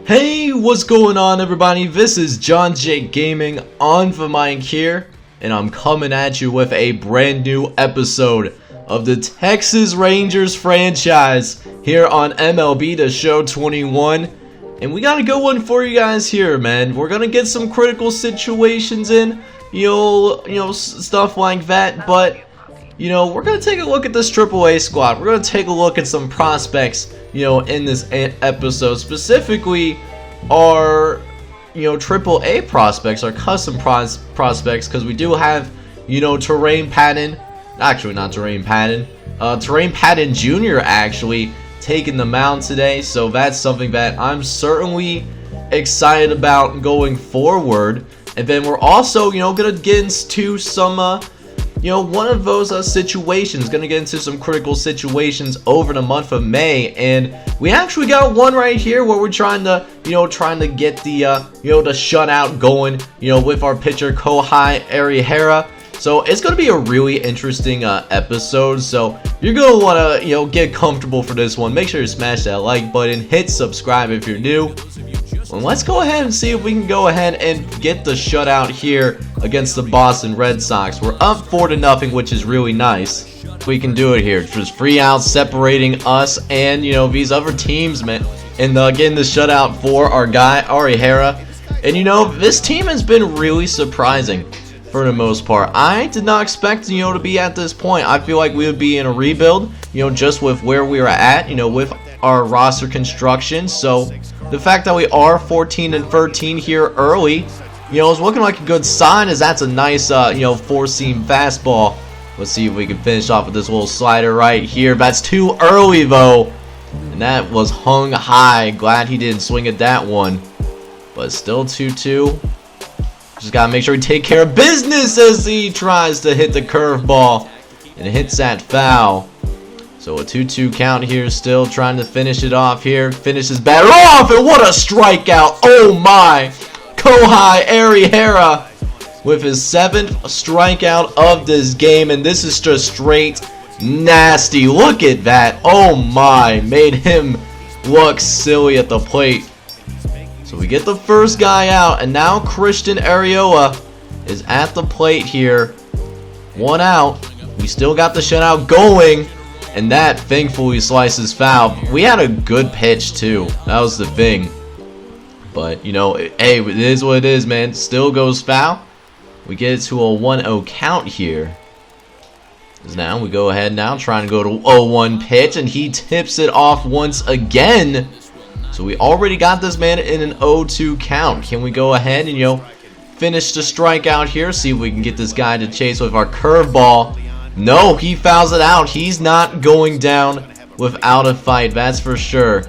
Hey, what's going on, everybody? This is John J Gaming on the mic here, and I'm coming at you with a brand new episode of the Texas Rangers franchise here on MLB The Show 21. And we got a good one for you guys here, man. We're gonna get some critical situations in, stuff like that, but we're going to take a look at this AAA squad. We're going to take a look at some prospects, in this episode. Specifically, our, AAA prospects, our custom prospects, because we do have, Terrain Patton, actually not Terrain Patton, Terrain Patton Jr. actually taking the mound today. So that's something that I'm certainly excited about going forward. And then we're also, going to get into some, one of those situations, gonna get into some critical situations over the month of May, and we actually got one right here where we're trying to get the the shutout going, with our pitcher Kohai Arihara. So it's gonna be a really interesting episode. So you're gonna wanna get comfortable for this one. Make sure you smash that like button, hit subscribe if you're new. Well, let's go ahead and see if we can go ahead and get the shutout here against the Boston Red Sox. We're up 4-0, which is really nice. We can do it here. Just 3 outs separating us and these other teams, man. And getting the shutout for our guy Arihara. And this team has been really surprising for the most part. I did not expect to be at this point. I feel like we would be in a rebuild, just with where we were at, with our roster construction. So the fact that we are 14-13 here early, is looking like a good sign, as that's a nice, four-seam fastball. Let's see if we can finish off with this little slider right here. That's too early, though, and that was hung high. Glad he didn't swing at that one, but still 2-2. Just gotta make sure we take care of business as he tries to hit the curveball and hits that foul. So a 2-2 count here, still trying to finish it off here. Finishes batter off, and what a strikeout! Oh my! Kohai Arihara with his 7th strikeout of this game, and this is just straight nasty. Look at that! Oh my! Made him look silly at the plate. So we get the first guy out, and now Christian Arriola is at the plate here. 1 out. We still got the shutout going. And that thankfully slices foul. We had a good pitch too. That was the thing. But hey, it is what it is, man. Still goes foul. We get it to a 1-0 count here. As now we go ahead now, trying to go to 0-1 pitch, and he tips it off once again. So we already got this man in an 0-2 count. Can we go ahead and finish the strikeout here? See if we can get this guy to chase with our curveball. No, he fouls it out. He's not going down without a fight, that's for sure.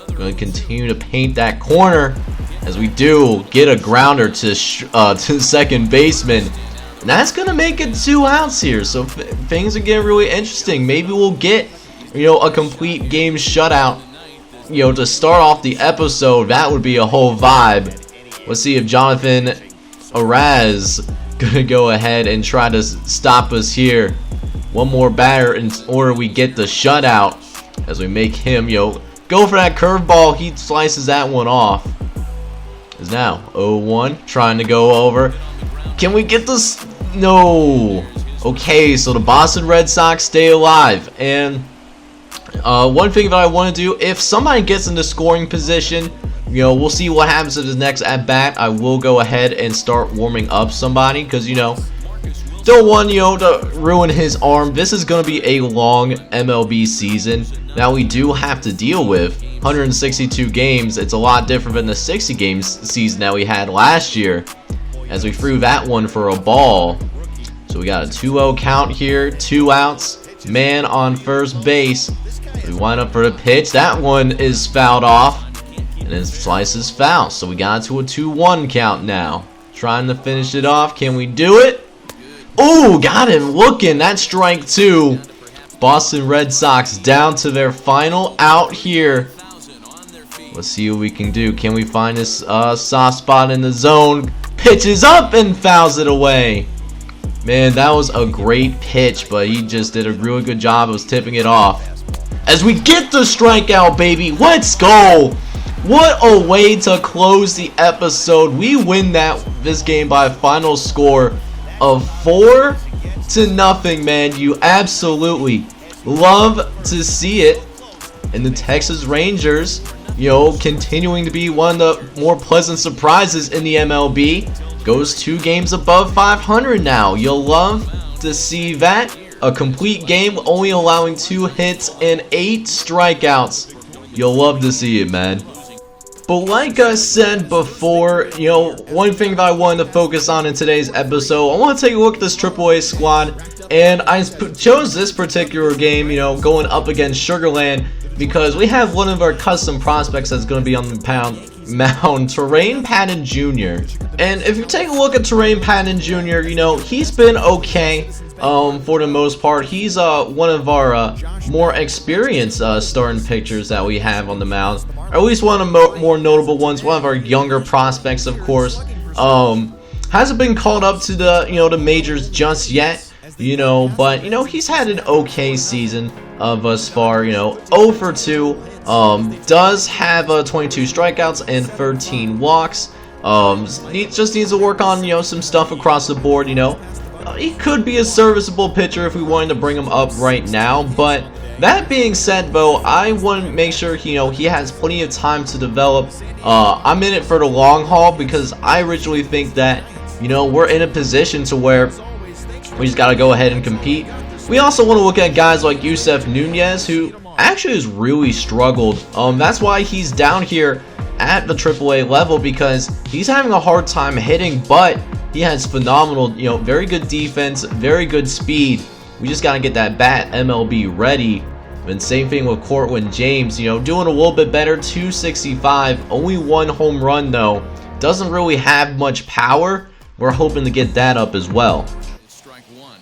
We're going to continue to paint that corner as we do get a grounder to second baseman. And that's going to make it 2 outs here. So things are getting really interesting. Maybe we'll get, a complete game shutout, to start off the episode. That would be a whole vibe. Let's see if Jonathan Araz gonna go ahead and try to stop us here. One more batter in order we get the shutout, as we make him go for that curveball. He slices that one off. Is now 0-1, trying to go over. Can we get this? No. Okay, so the Boston Red Sox stay alive. And one thing that I want to do, if somebody gets into scoring position, we'll see what happens in the next at bat. I will go ahead and start warming up somebody, because don't want to ruin his arm. This is going to be a long MLB season. Now we do have to deal with 162 games. It's a lot different than the 60 games season that we had last year, as we threw that one for a ball. So we got a 2-0 count here, 2 outs, man on first base. We wind up for the pitch. That one is fouled off. And then slices foul. So we got to a 2-1 count now. Trying to finish it off. Can we do it? Oh, got him looking. That's strike 2. Boston Red Sox down to their final out here. Let's see what we can do. Can we find this soft spot in the zone? Pitches up and fouls it away. Man, that was a great pitch, but he just did a really good job of tipping it off. As we get the strikeout, baby. Let's go. What a way to close the episode. We win this game by a final score of 4-0, man. You absolutely love to see it. And the Texas Rangers, continuing to be one of the more pleasant surprises in the MLB. Goes 2 games above 500 now. You'll love to see that. A complete game, only allowing 2 hits and 8 strikeouts. You'll love to see it, man. But like I said before, one thing that I wanted to focus on in today's episode, I want to take a look at this AAA squad. And I chose this particular game, going up against Sugarland, because we have one of our custom prospects that's going to be on the mound, Terrain Patton Jr. And if you take a look at Terrain Patton Jr., he's been okay for the most part. He's one of our more experienced starting pitchers that we have on the mound, or at least one of the more notable ones, one of our younger prospects, of course. Hasn't been called up to the, the majors just yet. But he's had an okay season thus far. 0 for 2. Does have 22 strikeouts and 13 walks. Just needs to work on some stuff across the board. He could be a serviceable pitcher if we wanted to bring him up right now. But that being said, though, I want to make sure he has plenty of time to develop. I'm in it for the long haul, because I originally think that we're in a position to where we just got to go ahead and compete. We also want to look at guys like Yusef Nunez, who actually has really struggled. That's why he's down here at the AAA level, because he's having a hard time hitting, but he has phenomenal, very good defense, very good speed. We just got to get that bat MLB ready. And same thing with Cortland James, doing a little bit better, 265, only 1 home run though. Doesn't really have much power. We're hoping to get that up as well.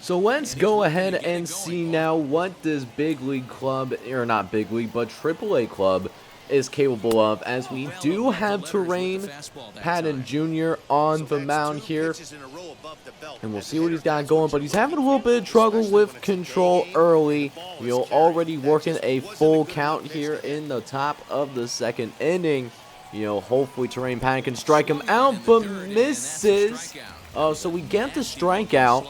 So let's go ahead and see now what this big league club, or not big league, but AAA club is capable of, as we do have Terrain Patton Jr. on the mound here. And we'll see what he's got going, but he's having a little bit of trouble with control early. Already working a full count here in the top of the 2nd inning. Hopefully Terrain Patton can strike him out, but misses. So we get the strikeout,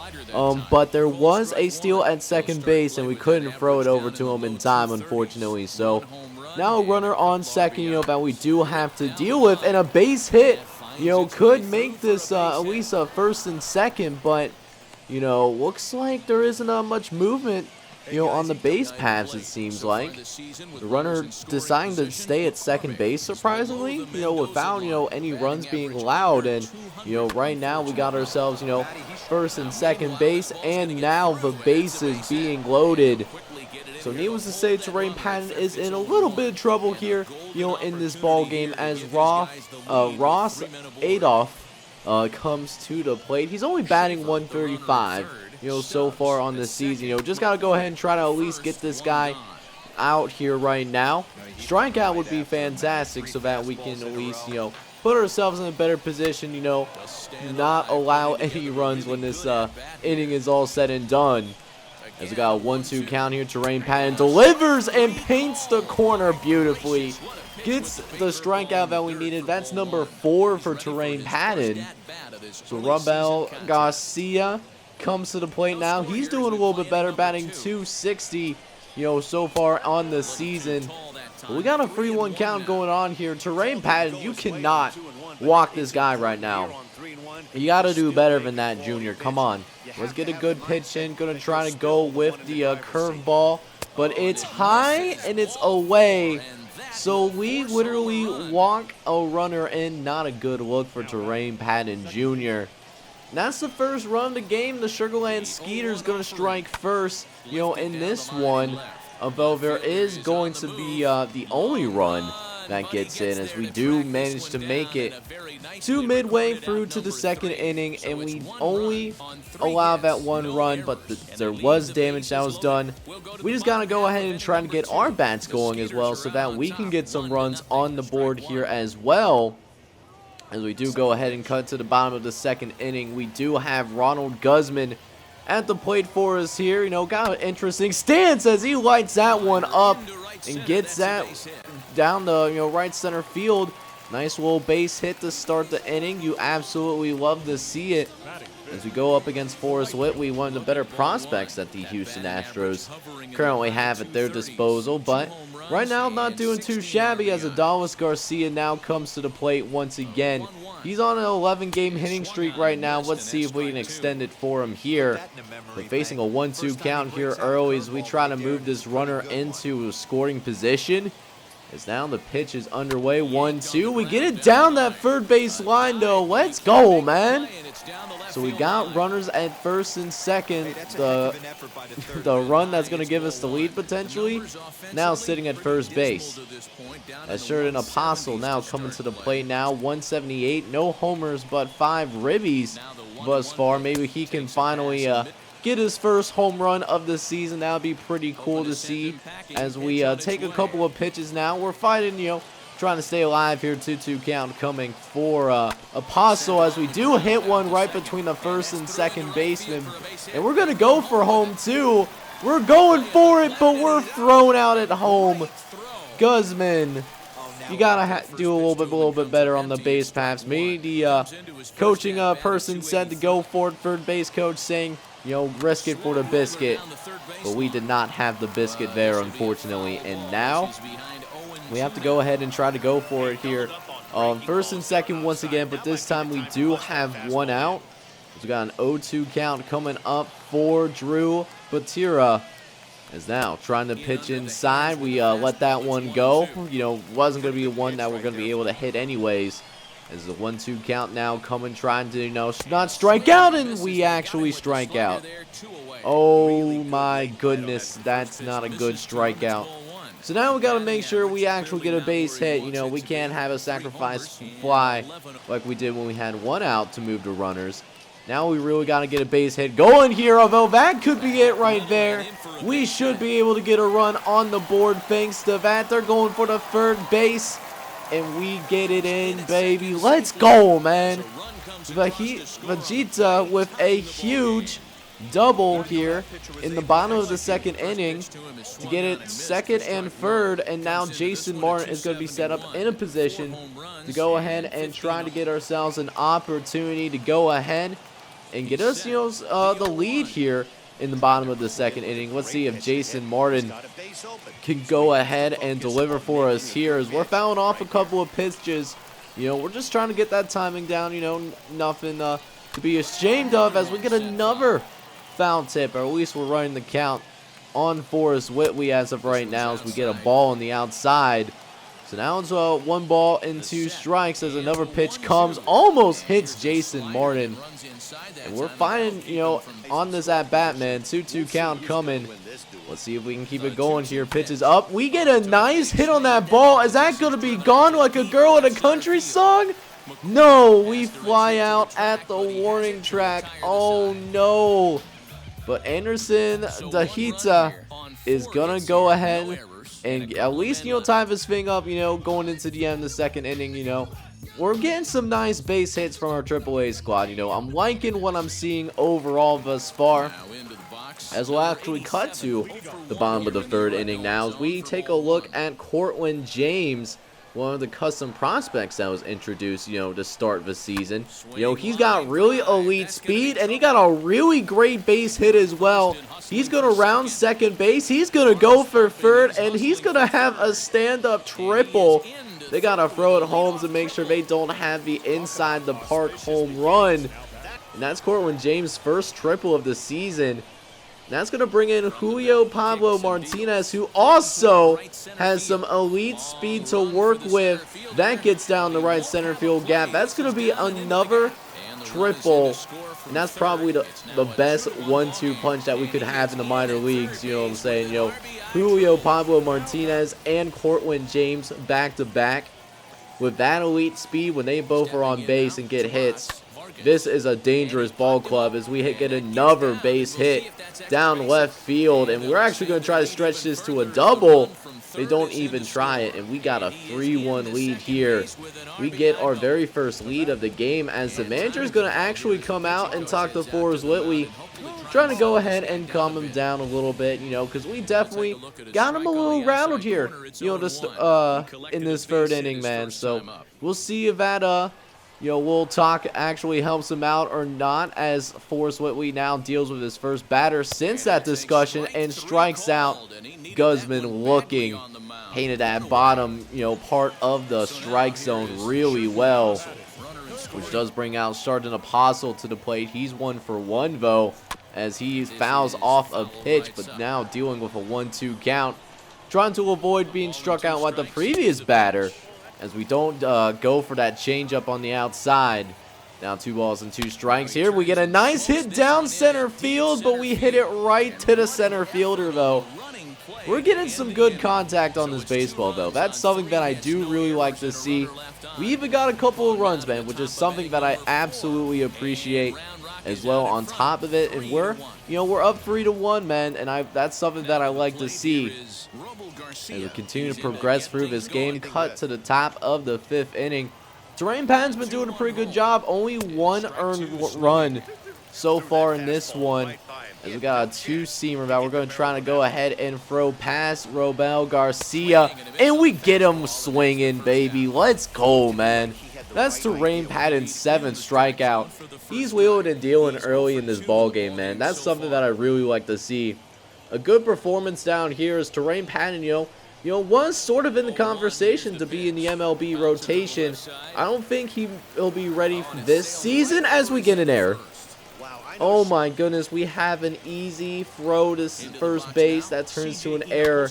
but there was a steal at second base, and we couldn't throw it over to him in time, unfortunately. So now a runner on second, that we do have to deal with, and a base hit, could make this at least a 1st and 2nd, but, looks like there isn't much movement, on the base paths, it seems like. The runner deciding to stay at second base, surprisingly, without, any runs being allowed. And, right now we got ourselves, 1st and 2nd base, and now the bases being loaded. So needless to say, Terrain Patton is in a little bit of trouble here, in this ball game, as Ross Adolph comes to the plate. He's only batting 135. So far on this season. Just got to go ahead and try to at least get this guy out here right now. Strikeout would be fantastic, so that we can at least, put ourselves in a better position, not allow any runs when this inning is all said and done. As we got a 1-2 count here, Terrain Patton delivers and paints the corner beautifully. Gets the strikeout that we needed. That's number 4 for Terrain Patton. So Rabel Garcia comes to the plate now. He's doing a little bit better, batting 260, so far on the season. But we got a 3-1 count going on here. Terrain Patton, you cannot walk this guy right now. You got to do better than that, Junior. Come on. Let's get a good pitch in. Going to try to go with the curveball, but it's high and it's away. So we literally walk a runner in. Not a good look for Terrain Patton Jr. And that's the first run of the game. The Sugarland Skeeter's going to strike first, in this one. Although there is going to be the only run that gets in, as we do manage to make it to midway through to the 2nd inning, and we only allow that 1 run, but there was damage that was done. We just got to go ahead and try to get our bats going as well, so that we can get some runs on the board here as well. As we do go ahead and cut to the bottom of the 2nd inning, we do have Ronald Guzman at the plate for us here. Got an interesting stance as he lights that one up. and gets that down the right center field. Nice little base hit to start the inning. You absolutely love to see it. As we go up against Forrest Whitley, one of the better prospects that the Houston Astros currently have at their disposal. But right now, not doing too shabby as Adolis Garcia now comes to the plate once again. He's on an 11-game hitting streak right now. Let's see if we can extend it for him here. We're facing a 1-2 count here early as we try to move this runner into a scoring position. As now the pitch is underway, 1-2. We get it down that third base line though. Let's go, man. So we got runners at first and second. The run that's going to give us the lead potentially. Now sitting at first base. As Sheridan Apostle now coming to the plate now. 178. No homers but 5 ribbies thus far. Maybe he can finally get his first home run of the season. That would be pretty cool to see as we take a couple of pitches now. We're fighting, trying to stay alive here. 2-2 count coming for Apostle as we do hit one right between the first and second baseman. And we're going to go for home too. We're going for it, but we're thrown out at home. Guzman, you got to do a little bit better on the base paths. Maybe the coaching person said to go for it. Third base coach saying, risk it for the biscuit. But we did not have the biscuit there, unfortunately. And now we have to go ahead and try to go for it here. First and second once again, but this time we do have one out. We got an 0-2 count coming up for Drew Batira. As now trying to pitch inside. We let that one go. Wasn't going to be one that we're going to be able to hit anyways. As the 1-2 count now coming, trying to, not strike out, and we actually strike out. Oh my goodness, that's not a good strikeout. So now we got to make sure we actually get a base hit. We can't have a sacrifice fly like we did when we had one out to move the runners. Now we really got to get a base hit going here, although that could be it right there. We should be able to get a run on the board thanks to that. They're going for the third base. And we get it in, baby. Let's go, man. Vegeta with a huge double here in the bottom of the second inning to get it second and third. And now Jason Martin is going to be set up in a position to go ahead and try to get ourselves an opportunity to go ahead and get us, the lead here in the bottom of the second inning. Let's see if Jason Martin can go ahead and deliver for us here as we're fouling off a couple of pitches. We're just trying to get that timing down. Nothing to be ashamed of as we get another foul tip, or at least we're running the count on Forrest Whitley as of right now as we get a ball on the outside. So now it's 1 ball and 2 strikes as another pitch comes, almost hits Jason Martin. And we're finding, on this at-bat, man. 2-2 count coming. Let's see if we can keep it going here. Pitches up. We get a nice hit on that ball. Is that going to be gone like a girl in a country song? No, we fly out at the warning track. Oh, no. But Anderson Dahita is going to go ahead and at least, tie his thing up, going into the end of the second inning, We're getting some nice base hits from our AAA squad, I'm liking what I'm seeing overall thus far. As we'll actually cut to the bottom of the third inning now as we take a look at Cortland James, one of the custom prospects that was introduced, to start the season. He's got really elite speed, and he got a really great base hit as well. He's going to round second base. He's going to go for third, and he's going to have a stand-up triple. They got to throw it home to make sure they don't have the inside the park home run. And that's Cortland James' first triple of the season. That's going to bring in Julio Pablo Martinez, who also has some elite speed to work with. That gets down the right center field gap. That's going to be another triple. And that's probably the best 1-2 punch that we could have in the minor leagues. You know what I'm saying? Julio Pablo Martinez and Cortland James back-to-back. With that elite speed, when they both are on base and get hits, this is a dangerous ball club as we get another base hit down left field. And we're actually going to try to stretch this to a double. They don't even try it, and we got a 3-1 lead here. We get our very first lead of the game as the manager is going to actually come out and talk to Forrest Whitley, trying to go ahead and calm him down a little bit, you know, because we definitely got him a little rattled here, you know, just in this third inning, man. So we'll see if that you know, we'll talk actually helps him out or not, as Forrest Whitley now deals with his first batter since that discussion and strikes out Guzman, looking painted at bottom, you know, part of the strike zone really well, which does bring out Sergeant Apostle to the plate. He's 1 for 1 though, as he fouls off a pitch, but now dealing with a 1-2 count, trying to avoid being struck out like the previous batter, as we don't go for that changeup on the outside. Now 2 balls and 2 strikes here. We get a nice hit down center field, but we hit it right to the center fielder though. We're getting some good contact on this baseball though. That's something that I do really like to see. We even got a couple of runs, man, which is something that I absolutely appreciate as well on top of it. And we're up 3-1, man, and that's something that I like to see. As we continue to progress through this game, cut to the top of the 5th inning. Terrain Patton's been doing a pretty good job. Only 1 earned run so far in this one. As we got a 2-seamer that we're going to try to go ahead and throw past Robel Garcia. And we get him swinging, baby. Let's go, man. That's Terrain Patton's 7th strikeout. He's wheeling and dealing early in this ball game, man. That's something that I really like to see. A good performance down here as Terrain Patton, you know, was sort of in the conversation to be in the MLB rotation. I don't think he'll be ready for this season, as we get an error. Oh my goodness, we have an easy throw to first base that turns to an error.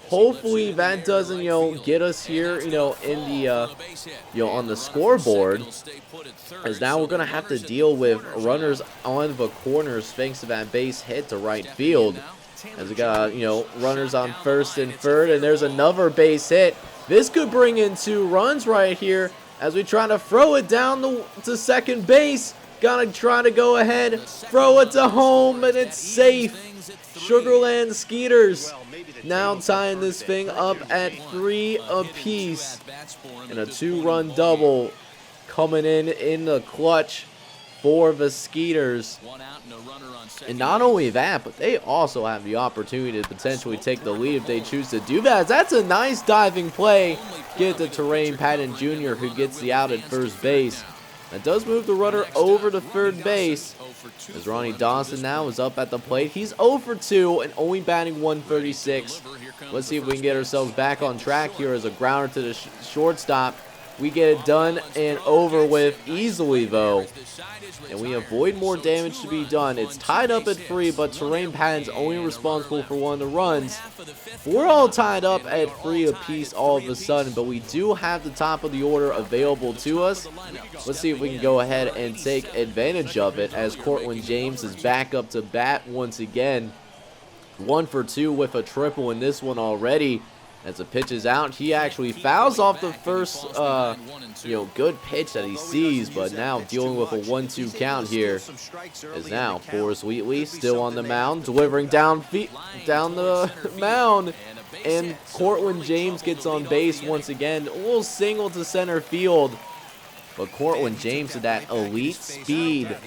Hopefully that doesn't, you know, get us here, you know, in the, on the scoreboard. As now we're going to have to deal with runners on the corners thanks to that base hit to right field. As we got, runners on first and third, and there's another base hit. This could bring in 2 runs right here as we try to throw it down to second base. Gotta try to go ahead, throw it to home, and it's safe. Sugarland Skeeters now tying this thing up at 3 apiece. And a 2-run double coming in the clutch for the Skeeters. And not only that, but they also have the opportunity to potentially take the lead if they choose to do that. That's a nice diving play. Get to Terrain Patton Jr., who gets the out at first base. That does move the runner over to third base, as Ronnie Dawson now is up at the plate. He's 0 for 2 and only batting 136. Let's see if we can get ourselves back on track here as a grounder to the shortstop. We get it done and over with easily, though. And we avoid more damage to be done. It's tied up at 3, but Terrain Patton's only responsible for 1 of the runs. We're all tied up at 3 apiece all of a sudden, but we do have the top of the order available to us. Let's see if we can go ahead and take advantage of it, as Cortland James is back up to bat once again. 1 for 2 with a triple in this one already. As the pitch is out, he actually fouls off the first, good pitch that he sees, but now dealing with a 1-2 count here. As now Forrest Wheatley still on the mound, delivering down the mound, and Cortland James gets on base once again. A little single to center field, but Cortland James with that elite speed,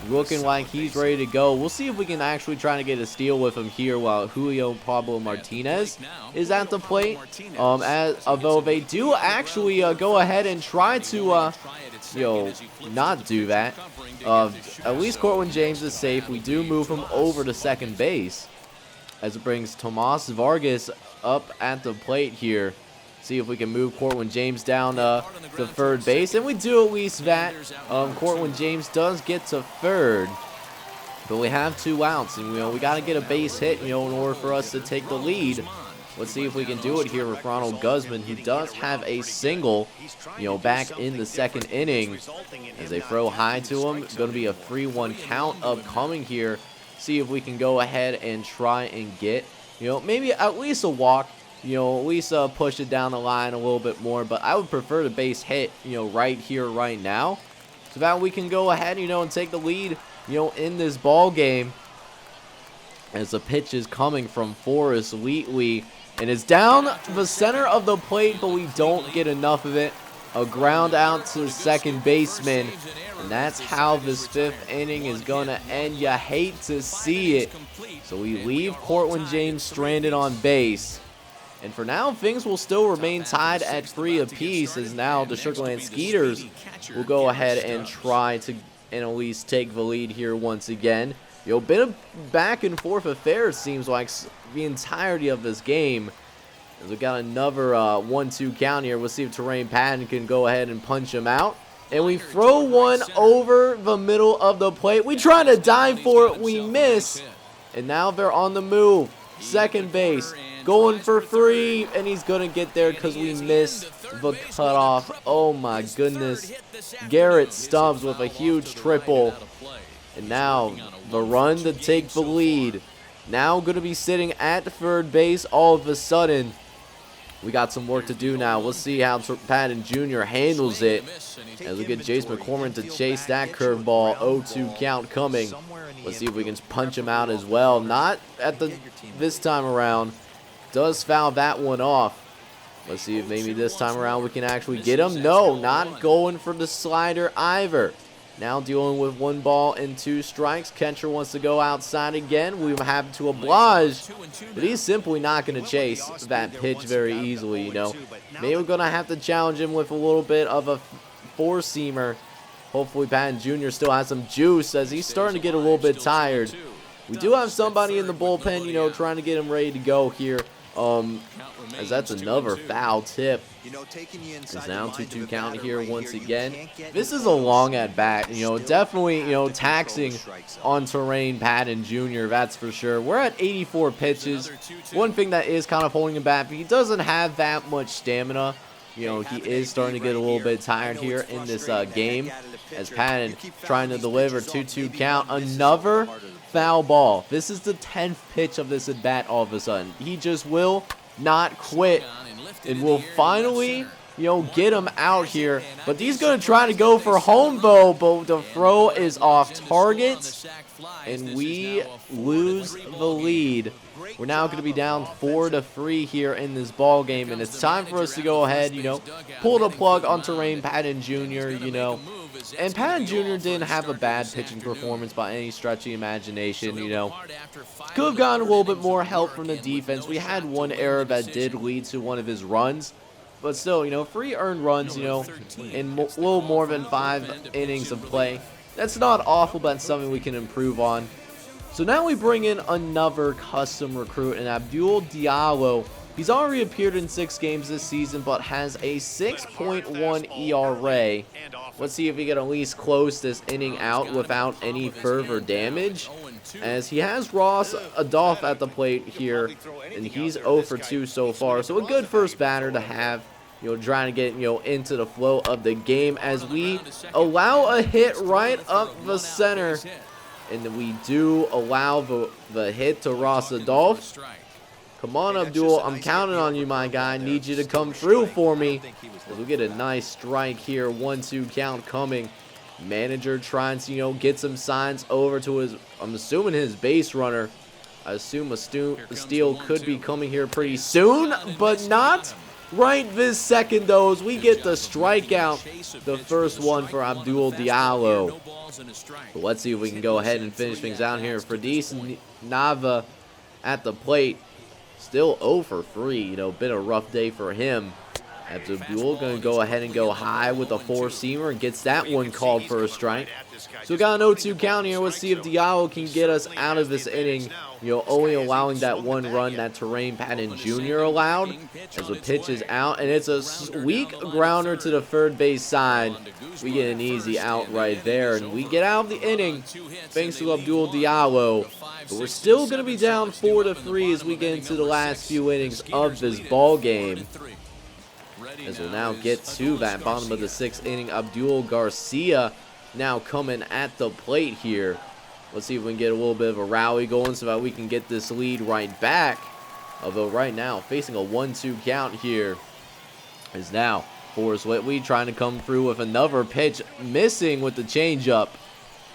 looking like he's ready to go. We'll see if we can actually try to get a steal with him here while Julio Pablo Martinez is at the plate. Although they do actually go ahead and try to, not do that. At least Cortland James is safe. We do move him over to second base, as it brings Tomas Vargas up at the plate here. See if we can move Cortland James down to third base, and we do at least that. Cortland James does get to third, but we have 2 outs, and we got to get a base hit, in order for us to take the lead. Let's see if we can do it here with Ronald Guzman, who does have a single, back in the 2nd inning. As they throw high to him, going to be a 3-1 count upcoming here. See if we can go ahead and try and get, maybe at least a walk. At least push it down the line a little bit more. But I would prefer the base hit, right here, right now, so that we can go ahead, and take the lead, in this ball game. As the pitch is coming from Forrest Wheatley, And it's down the center of the plate, but we don't get enough of it. A ground out to the second baseman. And that's how this 5th inning is going to end. You hate to see it. So we leave Portland James stranded on base. And for now, things will still remain tied at 3 apiece, as now the Sugarland Skeeters will go ahead and try to at least take the lead here once again. Been a back and forth affair, it seems like, the entirety of this game. As we got another 1-2 count here. We'll see if Terrain Patton can go ahead and punch him out. And we throw one over the middle of the plate. We try to dive for it. We miss. And now they're on the move. Second base. Going for 3. And he's going to get there because we missed the cutoff. Oh my goodness. Garrett Stubbs with a huge triple. And now the run to take the lead. Now going to be sitting at third base all of a sudden. We got some work to do now. We'll see how Patton Jr. handles it. As we get Jace McCormick to chase that curveball. 0-2 count coming. Let's see if we can punch him out as well. Not at this time around. Does foul that one off. Let's see if maybe this time around we can actually get him. No, not going for the slider either. Now dealing with 1 ball and 2 strikes. Catcher wants to go outside again. We have to oblige, but he's simply not going to chase that pitch very easily, you know. Maybe we're going to have to challenge him with a little bit of a 4-seamer. Hopefully Patton Jr. still has some juice as he's starting to get a little bit tired. We do have somebody in the bullpen, you know, trying to get him ready to go here. As that's another foul tip. It's down 2-2 count here once again. This is a long at bat, you know, definitely, you know, taxing on Terrain Patton Jr., that's for sure. We're at 84 pitches. One thing that is kind of holding him back, he doesn't have that much stamina. You know, he is starting to get a little bit tired here in this game. As Patton trying to deliver 2-2 count. Another foul ball. This is the 10th pitch of this at bat all of a sudden. He just will not quit. And we'll finally, you know, get him out here. But he's going to try to go for home though, but the throw is off target. And we lose the lead. We're now going to be down 4-3 here in this ball game, and it's time for us to go ahead, you know, pull the plug on Terrain Patton Jr., you know. And Patton Jr. didn't have a bad pitching performance by any stretch of the imagination, you know. Could have gotten a little bit more help from the defense. We had one error that did lead to one of his runs, but still, you know, 3 earned runs, you know, in a little more than 5 innings of play. That's not awful, but that's something we can improve on. So now we bring in another custom recruit, and Abdul Diallo. He's already appeared in 6 games this season, but has a 6.1 ERA. Let's see if he can at least close this inning out without any further damage. As he has Ross Adolph at the plate here, and he's 0 for 2 so far. So a good first batter to have, you know, trying to get, you know, into the flow of the game as we allow a hit right up the center. And then we do allow the hit to Ross Adolph. Come on, Abdul. I'm counting on you, my guy. I need you to come through for me. We'll get a nice strike here. 1-2 count coming. Manager trying to, you know, get some signs over to his, I'm assuming his base runner. I assume a steal could be coming here pretty soon, but not right this second, though, as we get the strikeout. The first one for Abdul Diallo. But let's see if we can go ahead and finish things out here. Fredis Nava at the plate. Still 0 for 3. You know, been a rough day for him. Abdul going to go ahead and go high with a 4-seamer and gets that one called for a strike. So we got an 0-2 count here. Let's see if Diallo can get us out of this inning. You know, only allowing that 1 run that Terrain Patton Jr. allowed. As the pitch is out, and it's a weak grounder to the third base side. We get an easy out right there, and we get out of the inning thanks to Abdul Diallo. But we're still going to be down 4-3 as we get into the last few innings of this ball game. As we'll now get to that bottom of the 6th inning. Abdul Garcia now coming at the plate here. Let's see if we can get a little bit of a rally going so that we can get this lead right back. Although right now, facing a 1-2 count here is now Forrest Whitley trying to come through with another pitch, missing with the changeup.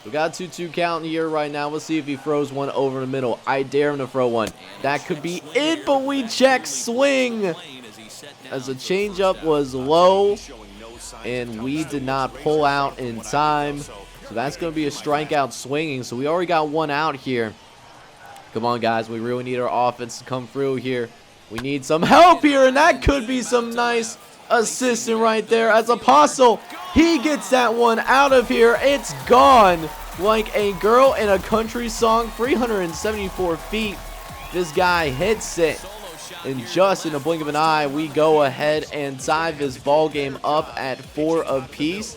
We got a 2-2 count here right now. Let's see if he throws one over the middle. I dare him to throw one. That could be it, but we check swing. As the changeup was low, and we did not pull out in time. So that's going to be a strikeout swinging. So we already got one out here. Come on, guys. We really need our offense to come through here. We need some help here, and that could be some nice assistant right there. As Apostle, he gets that one out of here. It's gone like a girl in a country song. 374 feet. This guy hits it. And just in a blink of an eye, we go ahead and tie this ball game up at 4 apiece.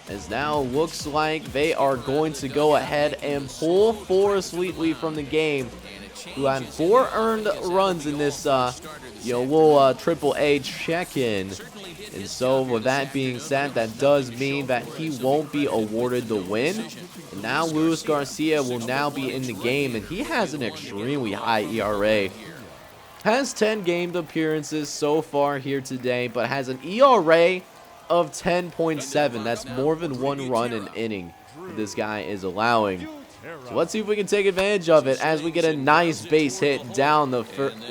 As now looks like they are going to go ahead and pull Forrest Wheatley from the game, who had 4 earned runs in this little Triple A check-in. And so with that being said, that does mean that he won't be awarded the win. And now Luis Garcia will now be in the game, and he has an extremely high ERA. Has 10 gamed appearances so far here today, but has an ERA of 10.7. That's more than 1 run an inning this guy is allowing. So let's see if we can take advantage of it as we get a nice base hit down the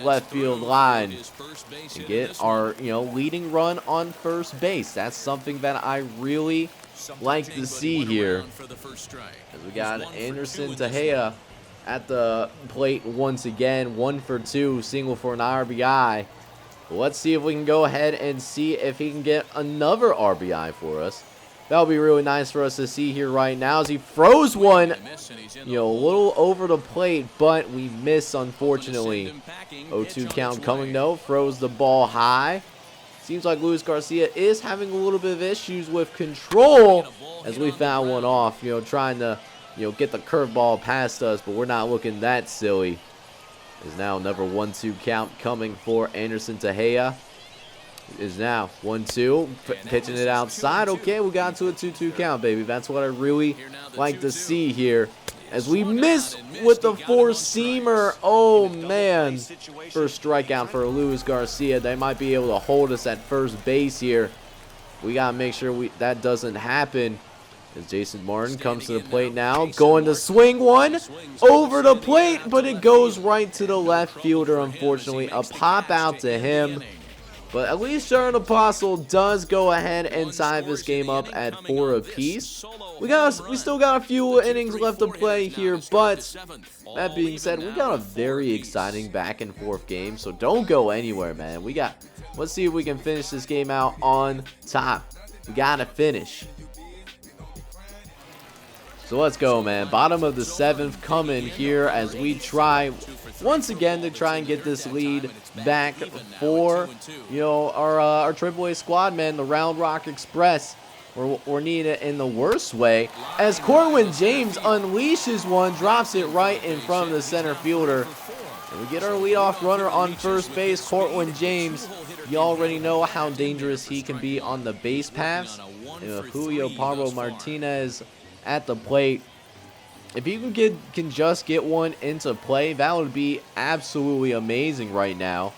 left field line and get our leading run on first base. That's something that I really like to see here. As we got Anderson Tejeda at the plate once again, 1 for 2, single for an RBI. Let's see if we can go ahead and see if he can get another RBI for us. That'll be really nice for us to see here right now as he throws one, a little over the plate, but we miss, unfortunately. 0-2 count coming though, throws the ball high. Seems like Luis Garcia is having a little bit of issues with control as we found one off, trying to, get the curveball past us, but we're not looking that silly. Is now another 1-2 count coming for Anderson Tejeda. Is now 1-2, pitching it outside. Okay, we got to a 2-2 count, baby. That's what I really like to see here. As we miss with the 4-seamer. Oh, man. First strikeout for Luis Garcia. They might be able to hold us at first base here. We got to make sure that doesn't happen. As Jason Martin comes to the plate now, going to swing one over the plate, but it goes right to the left fielder, unfortunately. A pop out to him. But at least Sharon Apostle does go ahead and tie this game up at 4 apiece. We still got a few innings left to play here, but that being said, we got a very exciting back and forth game, so don't go anywhere, man. Let's see if we can finish this game out on top. We gotta finish. So let's go, man. Bottom of the 7th coming here as we try once again to try and get this lead back for our AAA squad, man. The Round Rock Express. We're needing it in the worst way as Corwin James unleashes one, drops it right in front of the center fielder. And we get our leadoff runner on first base, Corwin James. You already know how dangerous he can be on the base paths. Julio Pablo Martinez at the plate. If you can just get one into play, that would be absolutely amazing right now.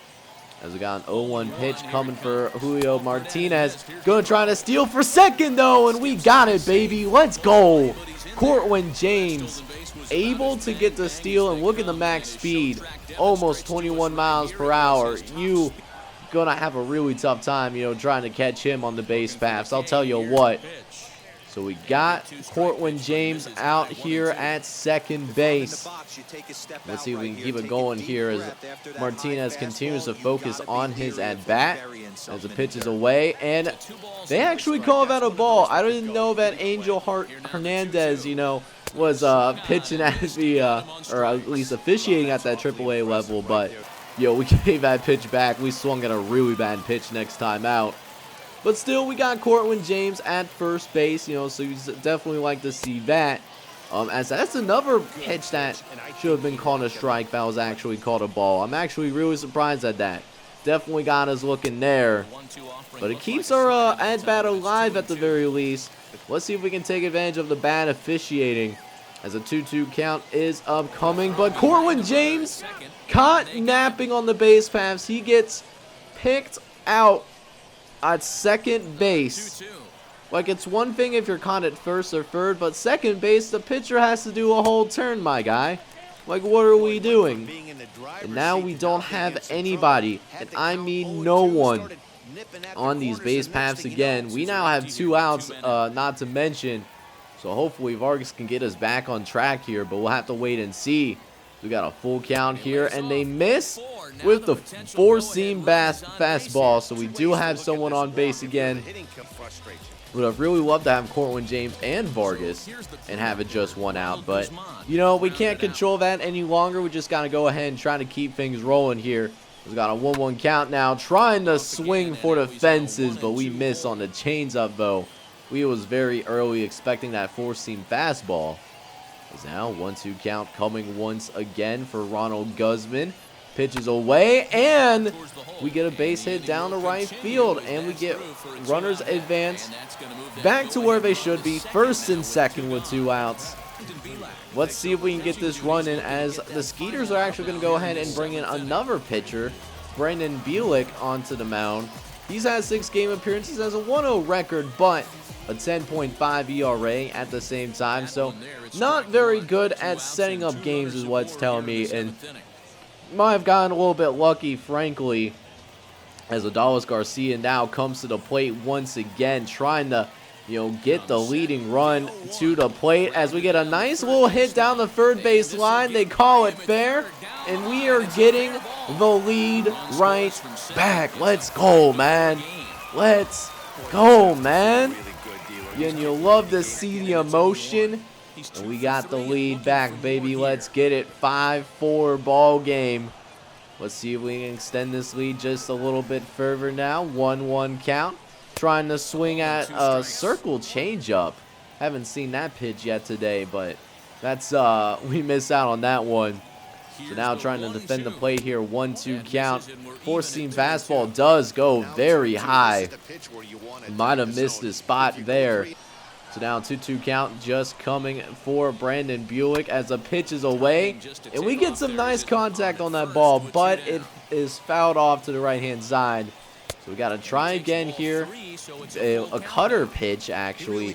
As we got an 0-1 pitch coming for Julio Martinez. Gonna try to steal for second though, and we got it, baby. Let's go. Corwin James able to get the steal, and look at the max speed. Almost 21 miles per hour. You gonna have a really tough time, trying to catch him on the base paths. I'll tell you what. So we got Corwin James out here at second base. Let's see if we can keep it going here as Martinez continues to focus on his at-bat as the pitch is away. And they actually call that a ball. I didn't know that Angel Hernandez, was pitching at the, or at least officiating at that AAA level. But, we gave that pitch back. We swung at a really bad pitch next time out. But still, we got Corwin James at first base, so you definitely like to see that. As that's another pitch that should have been called a strike that was actually called a ball. I'm actually really surprised at that. Definitely got us looking there. But it keeps our at-bat alive at the very least. Let's see if we can take advantage of the bad officiating as a 2-2 count is upcoming. But Corwin James caught napping on the base paths. He gets picked out at second base. Like, it's one thing if you're caught at first or third, but second base, the pitcher has to do a whole turn, my guy. Like, what are we doing? And now we don't have anybody, and I mean no one, on these base paths again. We now have 2 outs, not to mention. So hopefully Vargas can get us back on track here, but we'll have to wait and see. We got a full count here, and they miss with the 4-seam fastball. So we do have someone on base again. Would have really loved to have Corwin James and Vargas and have it just 1 out, but you know, we can't control that any longer. We just gotta go ahead and try to keep things rolling here. We've got a 1-1 count now, trying to swing for the fences, but we miss on the changeup though. We was very early expecting that 4-seam fastball. Is now 1-2 count coming once again for Ronald Guzman. Pitches away, and we get a base hit down to right field, and we get runners advance back to where they should be, first and second with 2 outs. Let's see if we can get this run in, as the Skeeters are actually going to go ahead and bring in another pitcher, Brandon Bielik, onto the mound. He's had 6 game appearances, has a 1-0 record, but a 10.5 ERA at the same time, so not very good at setting up games is what it's telling me, and might have gotten a little bit lucky, frankly, as Adolis Garcia now comes to the plate once again, trying to, you know, get the leading run to the plate, as we get a nice little hit down the third base line. They call it fair, and we are getting the lead right back. Let's go, man. Let's go, man. And you'll love to see the emotion. And we got the lead back, baby. Let's get it. 5-4 ball game. Let's see if we can extend this lead just a little bit further now. 1-1 count. Trying to swing at a circle changeup. Haven't seen that pitch yet today, but that's we missed out on that one. So now trying to defend the plate here. 1-2 count. 4-seam fastball does go very high. Might have missed his spot there. So now 2-2 count just coming for Brandon Bielik as the pitch is away. And we get some nice contact on that ball, but it is fouled off to the right-hand side. So we got to try again here. A cutter pitch, actually,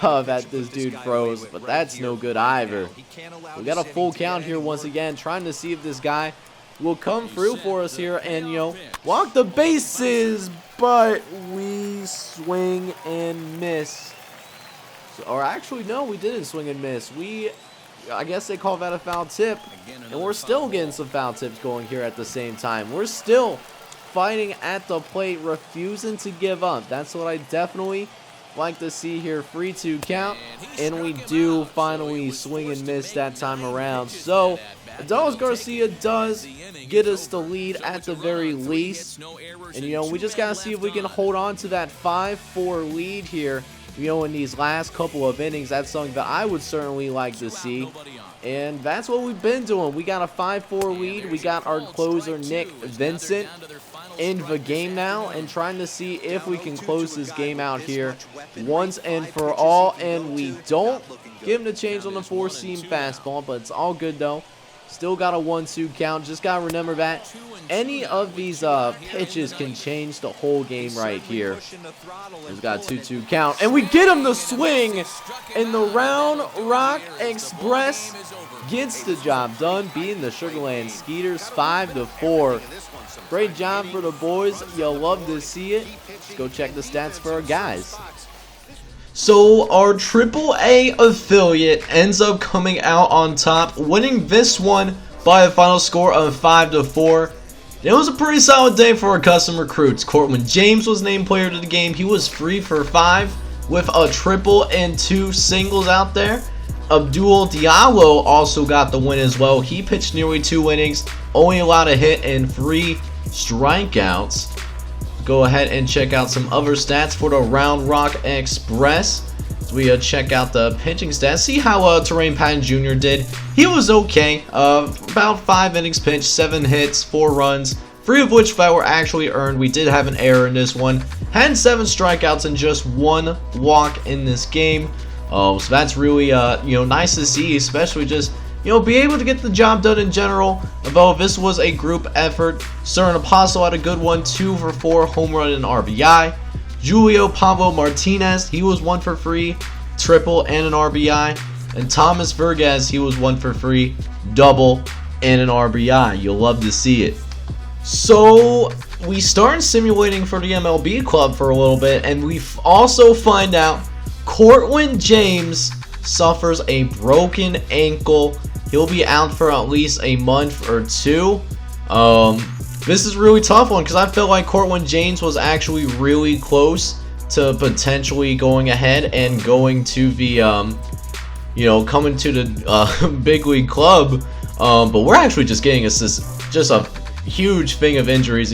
that this dude throws, but that's no good either. We got a full count here once again, trying to see if this guy will come through for us here and, you know, walk the bases, but we swing and miss. Or actually, no, we didn't swing and miss. I guess they call that a foul tip, and we're still getting some foul tips going here at the same time. We're still fighting at the plate, refusing to give up. That's what I definitely like to see here. 3-2 count, and we do finally swing and miss that time around. So Adolis Garcia does get us the lead at the very least, and you know, we just gotta see if we can hold on to that 5-4 lead here, you know, in these last couple of innings. That's something that I would certainly like to see, and that's what we've been doing. We got a 5-4 lead. We got our closer Nick Vincent in the game now, and trying to see if we can close this game out here once and for all. And we don't give him the change on the 4-seam fastball, but it's all good though. Still got a 1-2 count. Just gotta remember that any of these pitches can change the whole game right here. He's got a 2-2 count, and we get him the swing, and the Round Rock Express gets the job done, beating the Sugarland Skeeters 5-4. Great job for the boys. You'll love to see it. Let's go check the stats for our guys. So our AAA affiliate ends up coming out on top, winning this one by a final score of 5-4. It was a pretty solid day for our custom recruits. Corwin James was named player of the game. He was 3 for 5 with a triple and 2 singles out there. Abdul Diallo also got the win as well. He pitched nearly 2 innings, only allowed a hit and 3 strikeouts. Go ahead and check out some other stats for the Round Rock Express. So we check out the pitching stats, see how Terrain Patton Jr. did. He was okay, about 5 innings pitched, 7 hits, 4 runs, 3 of which that were actually earned. We did have an error in this one. Had 7 strikeouts and just 1 walk in this game. So that's really you know, nice to see, especially just, you know, be able to get the job done in general. Although this was a group effort. Sir and Apostle had a good one, 2 for 4, home run and RBI. Julio Pablo Martinez, he was 1 for free, triple and an RBI. And Thomas Vergas, he was 1 for free, double and an RBI. You'll love to see it. So we start simulating for the MLB club for a little bit, and we also find out Courtland James suffers a broken ankle. He'll be out for at least a month or 2. This is a really tough one because I felt like Courtland James was actually really close to potentially going ahead and going to the, coming to the big league club. But we're actually just getting just a huge thing of injuries.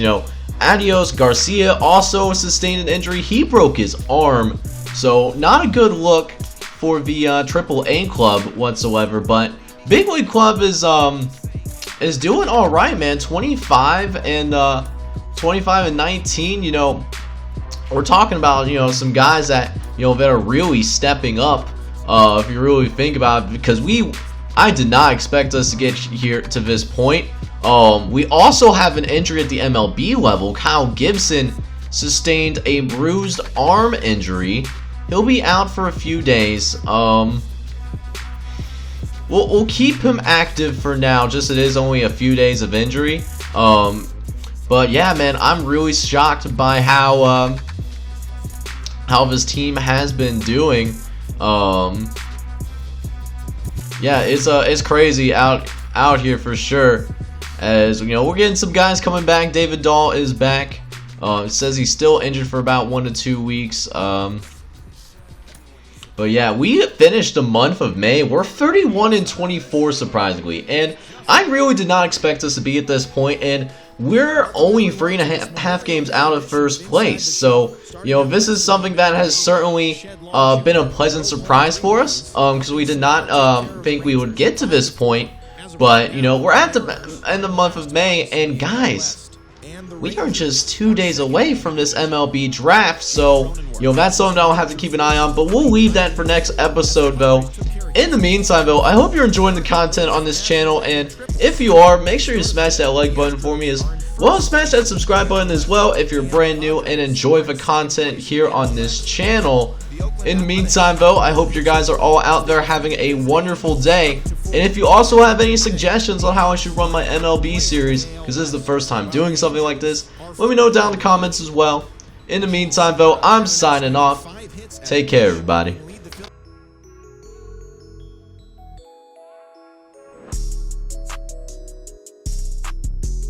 Adios Garcia also sustained an injury. He broke his arm. So not a good look for the AAA club whatsoever. But big league club is doing all right, man. 25 and 19. We're talking about some guys that that are really stepping up. If you really think about it, because I did not expect us to get here to this point. We also have an injury at the MLB level. Kyle Gibson sustained a bruised arm injury. He'll be out for a few days. We'll keep him active for now, just it is only a few days of injury. But yeah, man, I'm really shocked by how this team has been doing. Yeah, it's crazy out here for sure. As we're getting some guys coming back. David Dahl is back. It says he's still injured for about 1 to 2 weeks. But yeah, we finished the month of May. We're 31 and 24 surprisingly, and I really did not expect us to be at this point. And we're only 3.5 games out of first place. So this is something that has certainly been a pleasant surprise for us. Because we did not think we would get to this point. But we're at the end of the month of May, and guys, we are just 2 days away from this MLB draft. So that's something I'll have to keep an eye on. But we'll leave that for next episode, though. In the meantime, though, I hope you're enjoying the content on this channel, and if you are, make sure you smash that like button for me, as well as smash that subscribe button as well if you're brand new and enjoy the content here on this channel. In the meantime, though, I hope you guys are all out there having a wonderful day. And if you also have any suggestions on how I should run my MLB series, because this is the first time doing something like this, let me know down in the comments as well. In the meantime, though, I'm signing off. Take care, everybody.